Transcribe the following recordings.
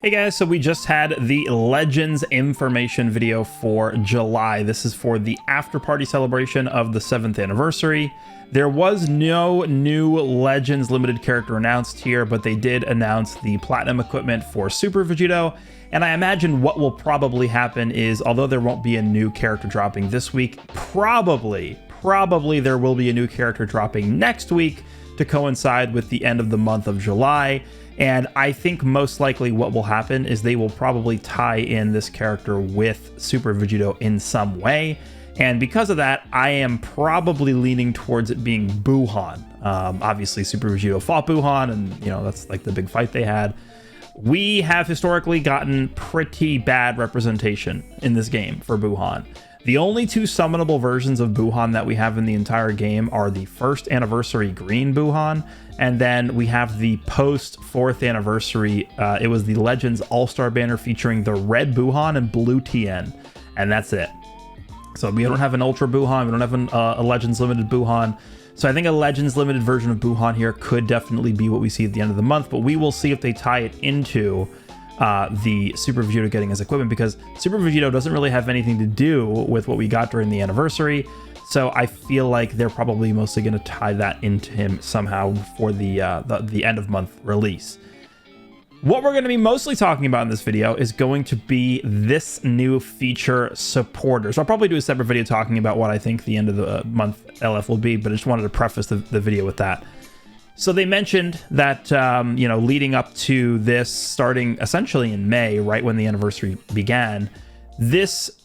Hey guys, so we just had the Legends information video for July. This is for the after party celebration of the 7th anniversary. There was no new Legends limited character announced here, but they did announce the platinum equipment for Super Vegito. And I imagine what will probably happen is, although there won't be a new character dropping this week, probably there will be a new character dropping next week to coincide with the end of the month of July. And I think most likely what will happen is they will probably tie in this character with Super Vegito in some way. And because of that, I am probably leaning towards it being Buuhan. Obviously, Super Vegito fought Buuhan, and that's like the big fight they had. We have historically gotten pretty bad representation in this game for Buuhan. The only two summonable versions of Buuhan that we have in the entire game are the 1st anniversary green Buuhan, and then we have the post 4th anniversary. It was the Legends All-Star banner featuring the red Buuhan and blue Tien, and that's it. So we don't have an Ultra Buuhan, we don't have a Legends Limited Buuhan. So I think a Legends Limited version of Buuhan here could definitely be what we see at the end of the month, but we will see if they tie it into the Super Vegito getting his equipment, because Super Vegito doesn't really have anything to do with what we got during the anniversary. So I feel like they're probably mostly going to tie that into him somehow for the end of month release. What we're going to be mostly talking about in this video is going to be this new feature, supporters. I'll probably do a separate video talking about what I think the end of the month LF will be, but I just wanted to preface the video with that. So they mentioned that, leading up to this, starting essentially in May, right when the anniversary began, this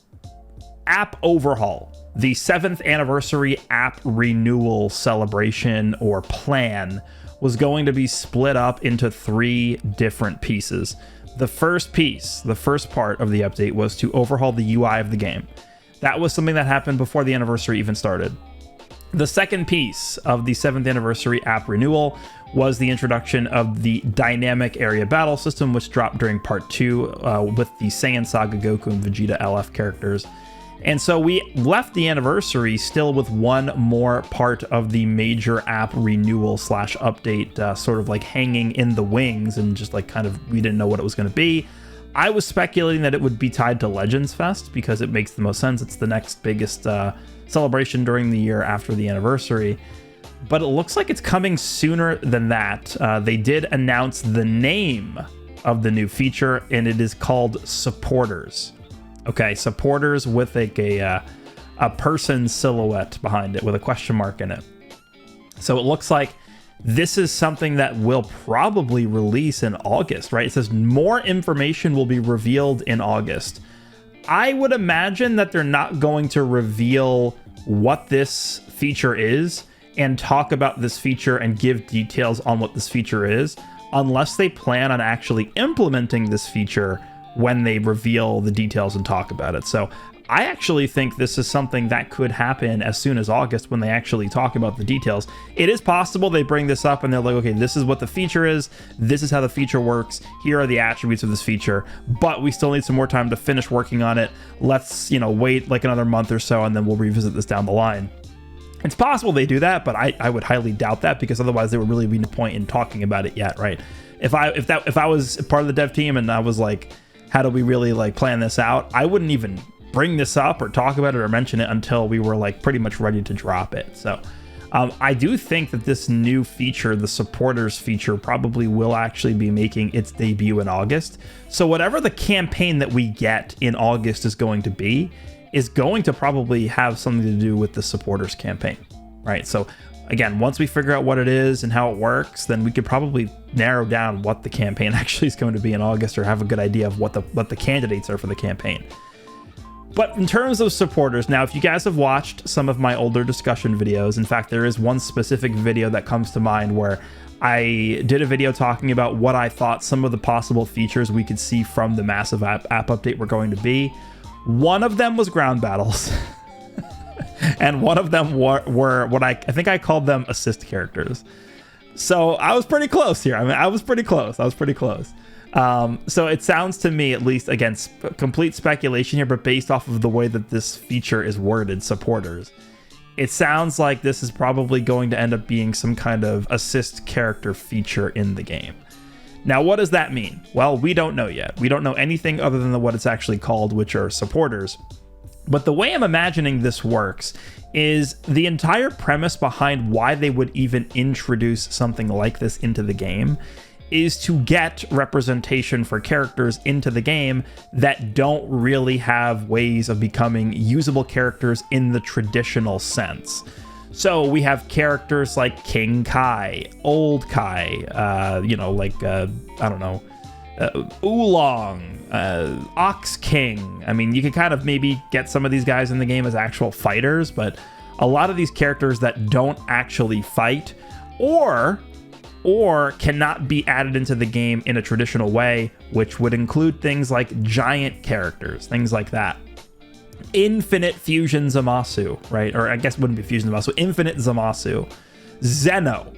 app overhaul, the 7th anniversary app renewal celebration or plan, was going to be split up into 3 different pieces. The first piece, the first part of the update, was to overhaul the UI of the game. That was something that happened before the anniversary even started. The second piece of the 7th anniversary app renewal was the introduction of the dynamic area battle system, which dropped during part 2 with the Saiyan Saga Goku and Vegeta LF characters. And so we left the anniversary still with one more part of the major app renewal / update sort of like hanging in the wings, and just like kind of we didn't know what it was going to be. I was speculating that it would be tied to Legends Fest because it makes the most sense. It's the next biggest celebration during the year after the anniversary. But it looks like it's coming sooner than that. They did announce the name of the new feature, and it is called Supporters. Okay, Supporters with like a person silhouette behind it with a question mark in it. So it looks like this is something that will probably release in August, right? It says more information will be revealed in August. I would imagine that they're not going to reveal what this feature is and talk about this feature and give details on what this feature is, unless they plan on actually implementing this feature when they reveal the details and talk about it. So I actually think this is something that could happen as soon as August when they actually talk about the details. It is possible they bring this up and they're like, okay, this is what the feature is. This is how the feature works. Here are the attributes of this feature, but we still need some more time to finish working on it. Let's, wait like another month or so, and then we'll revisit this down the line. It's possible they do that, but I would highly doubt that, because otherwise there would really be no point in talking about it yet, right? If I was part of the dev team and I was like, how do we really like plan this out, I wouldn't even bring this up or talk about it or mention it until we were like pretty much ready to drop it. So I do think that this new feature, the supporters feature, probably will actually be making its debut in August. So whatever the campaign that we get in August is going to probably have something to do with the supporters campaign, right? So again, once we figure out what it is and how it works, then we could probably narrow down what the campaign actually is going to be in August, or have a good idea of what the candidates are for the campaign. But in terms of supporters, now, if you guys have watched some of my older discussion videos, in fact, there is one specific video that comes to mind where I did a video talking about what I thought some of the possible features we could see from the massive app update were going to be. One of them was ground battles. And one of them were what I think I called them assist characters. So I was pretty close here. I was pretty close. So it sounds to me, at least, again, complete speculation here, but based off of the way that this feature is worded, supporters, it sounds like this is probably going to end up being some kind of assist character feature in the game. Now, what does that mean? Well, we don't know yet. We don't know anything other than what it's actually called, which are supporters. But the way I'm imagining this works is the entire premise behind why they would even introduce something like this into the game is to get representation for characters into the game that don't really have ways of becoming usable characters in the traditional sense. So we have characters like King Kai, Old Kai, Oolong, Ox King. I mean, you could kind of maybe get some of these guys in the game as actual fighters, but a lot of these characters that don't actually fight or cannot be added into the game in a traditional way, which would include things like giant characters, things like that. Infinite Fusion Zamasu, right? Or I guess it wouldn't be Fusion Zamasu, Infinite Zamasu, Zeno,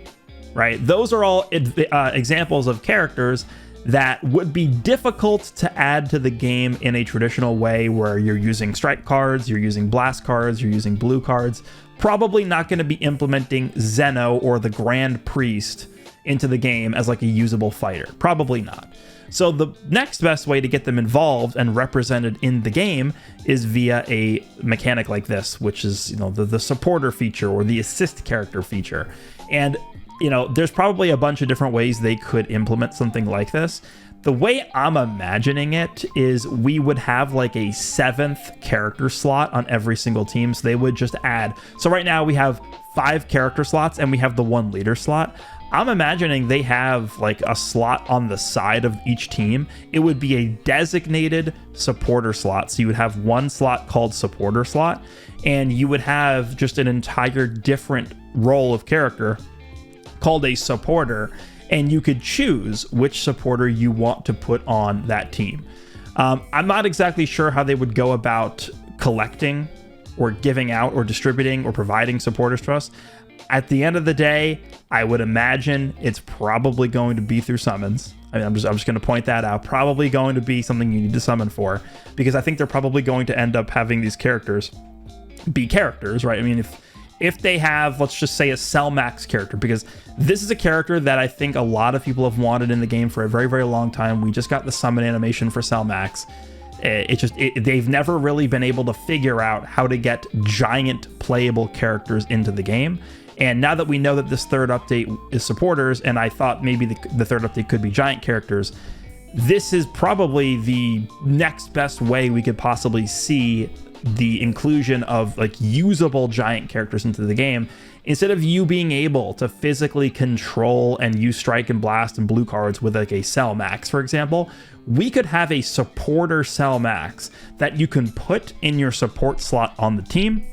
right? Those are all examples of characters that would be difficult to add to the game in a traditional way where you're using strike cards, you're using blast cards, you're using blue cards. Probably not going to be implementing Zeno or the Grand Priest into the game as like a usable fighter. Probably not. So the next best way to get them involved and represented in the game is via a mechanic like this, which is, the supporter feature or the assist character feature. And, there's probably a bunch of different ways they could implement something like this. The way I'm imagining it is we would have like a 7th character slot on every single team. So they would just add. So right now we have 5 character slots and we have the 1 leader slot. I'm imagining they have like a slot on the side of each team. It would be a designated supporter slot. So you would have 1 slot called supporter slot, and you would have just an entire different role of character called a supporter, and you could choose which supporter you want to put on that team. I'm not exactly sure how they would go about collecting or giving out or distributing or providing supporters to us. At the end of the day, I would imagine it's probably going to be through summons. I mean, I'm just going to point that out. Probably going to be something you need to summon for, because I think they're probably going to end up having these characters be characters, right? I mean, if they have, let's just say, a Selmax character, because this is a character that I think a lot of people have wanted in the game for a very, very long time. We just got the summon animation for Selmax. They've never really been able to figure out how to get giant playable characters into the game. And now that we know that this 3rd update is supporters, and I thought maybe the 3rd update could be giant characters, this is probably the next best way we could possibly see the inclusion of like usable giant characters into the game. Instead of you being able to physically control and use strike and blast and blue cards with like a Cell Max, for example, we could have a supporter Cell Max that you can put in your support slot on the team.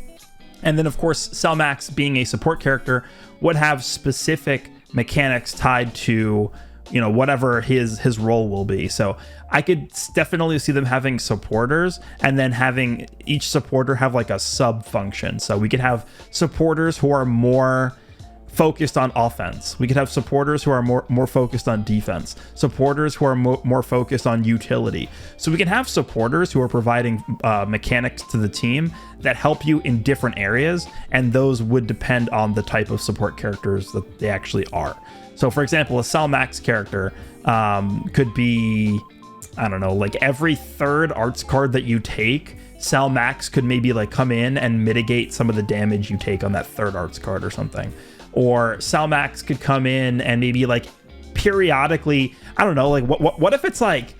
And then, of course, Cell Max, being a support character, would have specific mechanics tied to, whatever his role will be. So I could definitely see them having supporters and then having each supporter have like a sub function. So we could have supporters who are more focused on offense. We could have supporters who are more focused on defense, supporters who are more focused on utility. So we can have supporters who are providing mechanics to the team that help you in different areas, and those would depend on the type of support characters that they actually are. So for example, a Cell Max character could be, I don't know, like every 3rd arts card that you take, Cell Max could maybe like come in and mitigate some of the damage you take on that 3rd arts card or something. Or Cell Max could come in and maybe like periodically, I don't know, like what if it's like,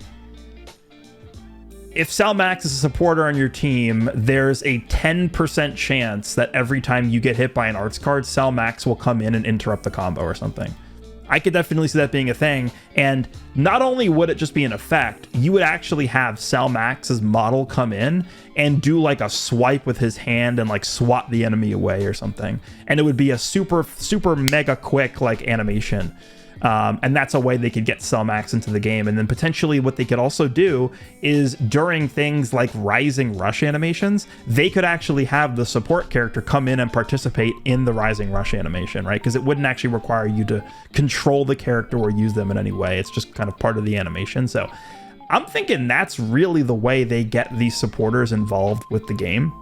if Cell Max is a supporter on your team, there's a 10% chance that every time you get hit by an arts card, Cell Max will come in and interrupt the combo or something. I could definitely see that being a thing. And not only would it just be an effect, you would actually have Cell Max's model come in and do like a swipe with his hand and like swat the enemy away or something. And it would be a super, super mega quick like animation. And that's a way they could get Cell Max into the game. And then potentially what they could also do is during things like Rising Rush animations, they could actually have the support character come in and participate in the Rising Rush animation, right? Because it wouldn't actually require you to control the character or use them in any way. It's just kind of part of the animation. So I'm thinking that's really the way they get these supporters involved with the game.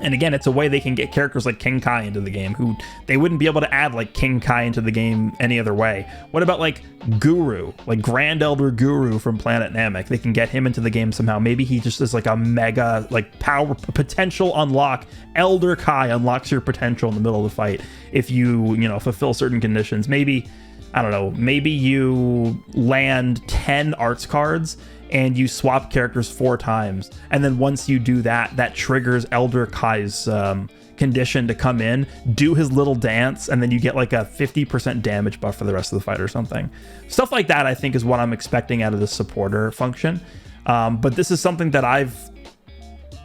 And again, it's a way they can get characters like King Kai into the game, who they wouldn't be able to add like King Kai into the game any other way. What about like Guru, like Grand Elder Guru from Planet Namek? They can get him into the game somehow. Maybe he just is like a mega like power potential unlock. Elder Kai unlocks your potential in the middle of the fight if you fulfill certain conditions. Maybe, I don't know, maybe you land 10 arts cards and you swap characters 4 times, and then once you do that, that triggers Elder Kai's condition to come in, do his little dance, and then you get like a 50% damage buff for the rest of the fight or something. Stuff like that, I think, is what I'm expecting out of the supporter function. But this is something that I've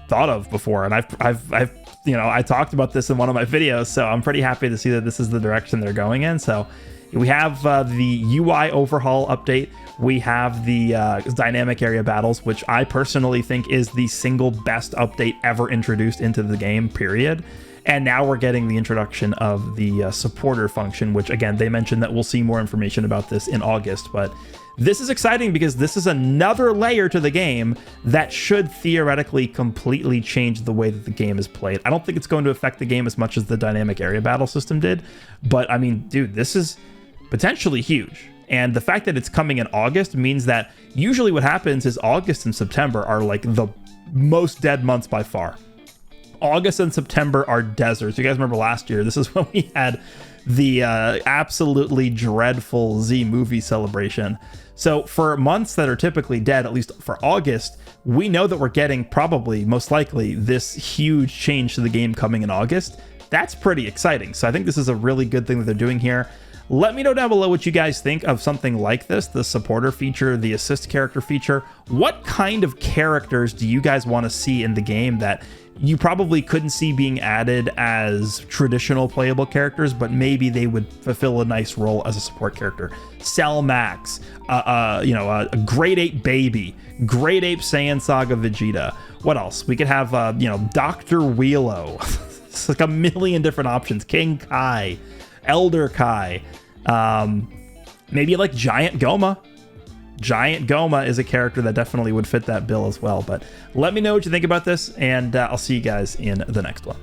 thought of before, and I've I talked about this in one of my videos, so I'm pretty happy to see that this is the direction they're going in. So we have the UI overhaul update. We have the dynamic area battles, which I personally think is the single best update ever introduced into the game, period. And now we're getting the introduction of the supporter function, which again, they mentioned that we'll see more information about this in August. But this is exciting because this is another layer to the game that should theoretically completely change the way that the game is played. I don't think it's going to affect the game as much as the dynamic area battle system did. But I mean, dude, this is potentially huge. And the fact that it's coming in August means that usually what happens is August and September are like the most dead months by far. August and September are deserts. You guys remember last year, this is when we had the absolutely dreadful Z movie celebration. So for months that are typically dead, at least for August, we know that we're getting probably, most likely, this huge change to the game coming in August. That's pretty exciting. So I think this is a really good thing that they're doing here. Let me know down below what you guys think of something like this, the supporter feature, the assist character feature. What kind of characters do you guys want to see in the game that you probably couldn't see being added as traditional playable characters, but maybe they would fulfill a nice role as a support character? Cell Max, a Great Ape Baby, Great Ape Saiyan Saga Vegeta. What else? We could have, Dr. Wheelo. It's like a million different options. King Kai. Elder Kai, maybe like Giant Goma. Giant Goma is a character that definitely would fit that bill as well. But let me know what you think about this, and I'll see you guys in the next one.